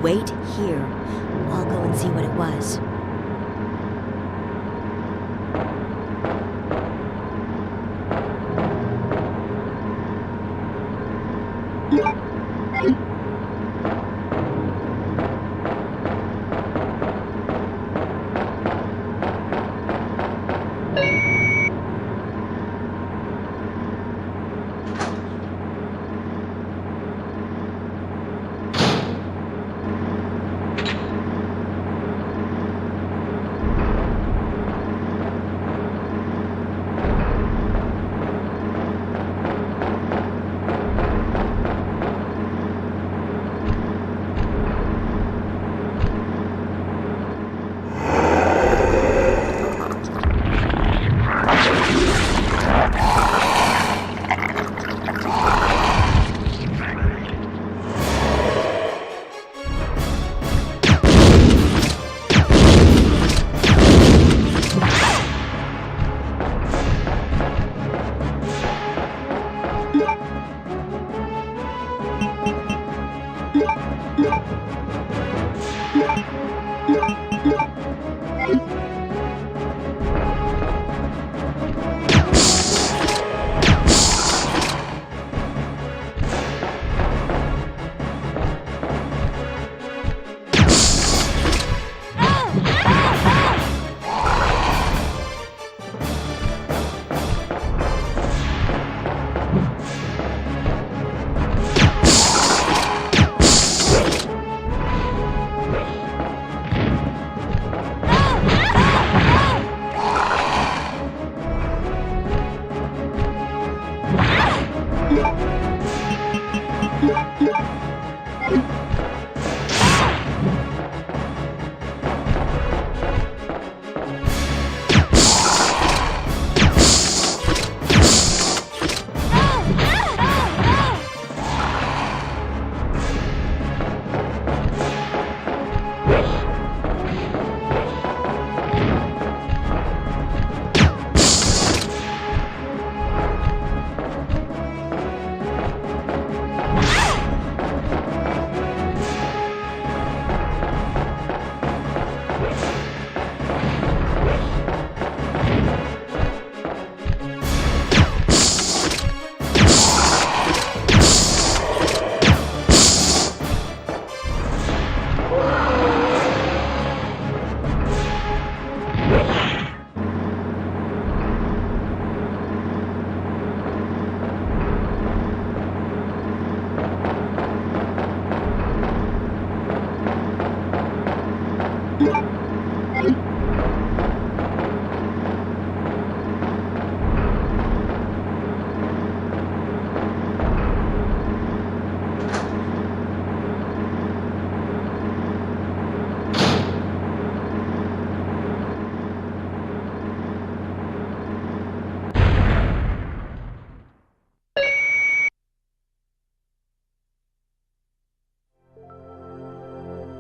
Wait here. I'll go and see what it was.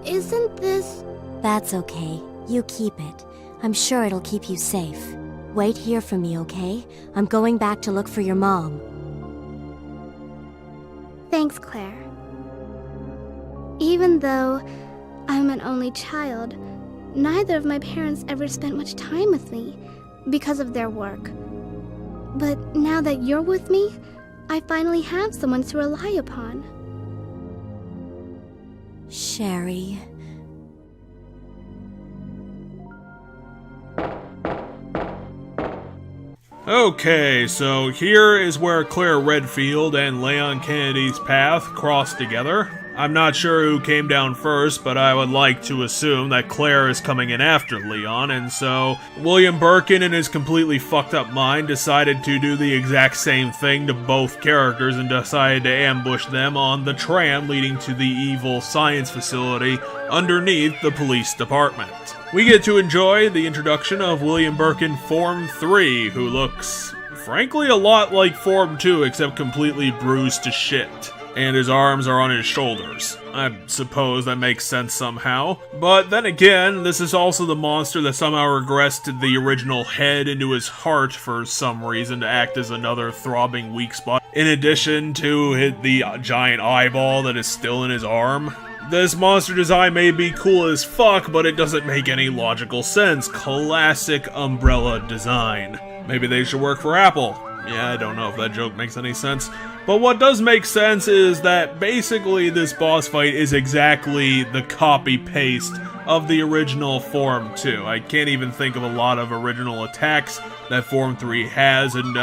Isn't this... That's okay. You keep it. I'm sure it'll keep you safe. Wait here for me, okay? I'm going back to look for your mom. Thanks, Claire. Even though I'm an only child, neither of my parents ever spent much time with me because of their work. But now that you're with me, I finally have someone to rely upon. Sherry... Okay, so here is where Claire Redfield and Leon Kennedy's path cross together. I'm not sure who came down first, but I would like to assume that Claire is coming in after Leon, and so William Birkin, in his completely fucked up mind, decided to do the exact same thing to both characters and decided to ambush them on the tram leading to the evil science facility underneath the police department. We get to enjoy the introduction of William Birkin Form 3, who looks, frankly, a lot like Form 2, except completely bruised to shit. And his arms are on his shoulders. I suppose that makes sense somehow. But then again, this is also the monster that somehow regressed the original head into his heart for some reason to act as another throbbing weak spot, in addition to the giant eyeball that is still in his arm. This monster design may be cool as fuck, but it doesn't make any logical sense. Classic Umbrella design. Maybe they should work for Apple. Yeah, I don't know if that joke makes any sense. But what does make sense is that basically this boss fight is exactly the copy-paste of the original Form 2. I can't even think of a lot of original attacks that Form 3 has, and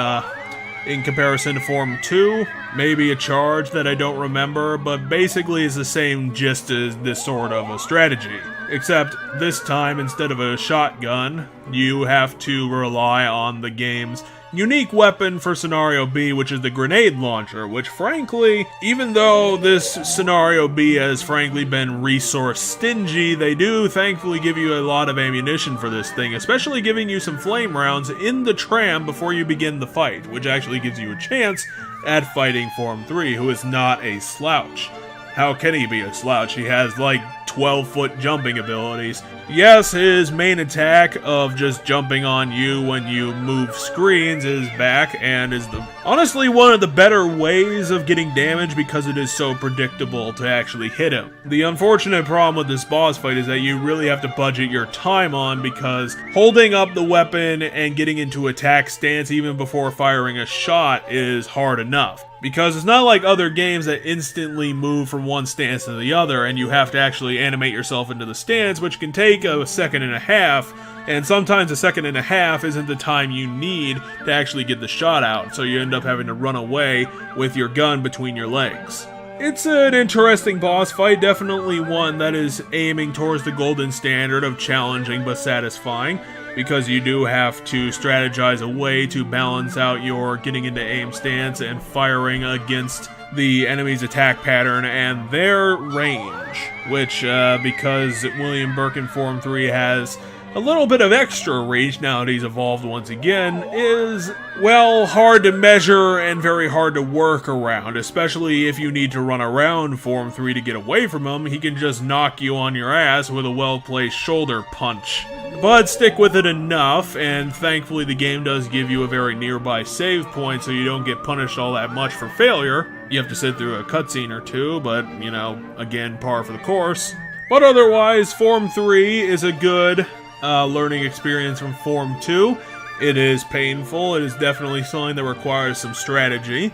in comparison to Form 2, maybe a charge that I don't remember, but basically is the same gist as this sort of a strategy. Except this time, instead of a shotgun, you have to rely on the game's unique weapon for Scenario B, which is the grenade launcher, which frankly, even though this Scenario B has frankly been resource stingy, they do thankfully give you a lot of ammunition for this thing, especially giving you some flame rounds in the tram before you begin the fight, which actually gives you a chance at fighting Form 3, who is not a slouch. How can he be a slouch? He has like 12-foot jumping abilities. Yes, his main attack of just jumping on you when you move screens is back and is honestly one of the better ways of getting damage because it is so predictable to actually hit him. The unfortunate problem with this boss fight is that you really have to budget your time on, because holding up the weapon and getting into attack stance even before firing a shot is hard enough. Because it's not like other games that instantly move from one stance to the other and you have to actually animate yourself into the stance, which can take a second and a half, and sometimes a second and a half isn't the time you need to actually get the shot out, so you end up having to run away with your gun between your legs. It's an interesting boss fight, definitely one that is aiming towards the golden standard of challenging but satisfying, because you do have to strategize a way to balance out your getting into aim stance and firing against the enemy's attack pattern and their range, which, because William Birkin Form 3 has a little bit of extra reach now that he's evolved once again, is, well, hard to measure and very hard to work around, especially if you need to run around Form 3 to get away from him. He can just knock you on your ass with a well-placed shoulder punch. But stick with it enough, and thankfully the game does give you a very nearby save point, so you don't get punished all that much for failure. You have to sit through a cutscene or two, but, you know, again, par for the course. But otherwise, Form 3 is a good learning experience from Form 2. It is painful, it is definitely something that requires some strategy,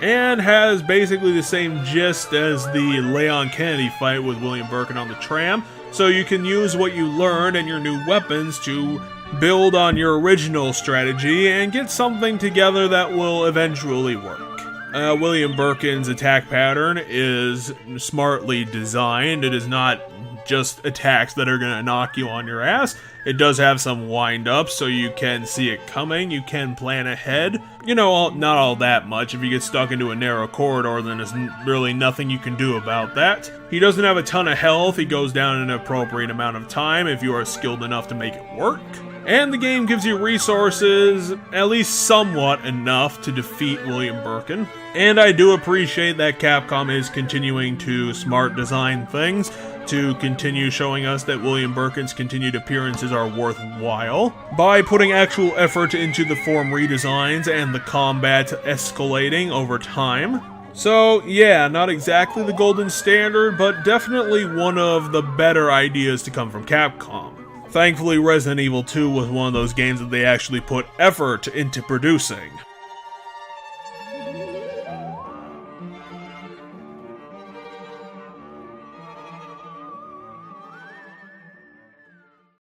and has basically the same gist as the Leon Kennedy fight with William Birkin on the tram, so you can use what you learned and your new weapons to build on your original strategy and get something together that will eventually work. William Birkin's attack pattern is smartly designed. It is not just attacks that are going to knock you on your ass. It does have some wind-ups, so you can see it coming, you can plan ahead. You know, not all that much. If you get stuck into a narrow corridor, then there's really nothing you can do about that. He doesn't have a ton of health, he goes down in an appropriate amount of time if you are skilled enough to make it work. And the game gives you resources, at least somewhat enough to defeat William Birkin. And I do appreciate that Capcom is continuing to smart design things, to continue showing us that William Birkin's continued appearances are worthwhile, by putting actual effort into the form redesigns and the combat escalating over time. So yeah, not exactly the golden standard, but definitely one of the better ideas to come from Capcom. Thankfully, Resident Evil 2 was one of those games that they actually put effort into producing.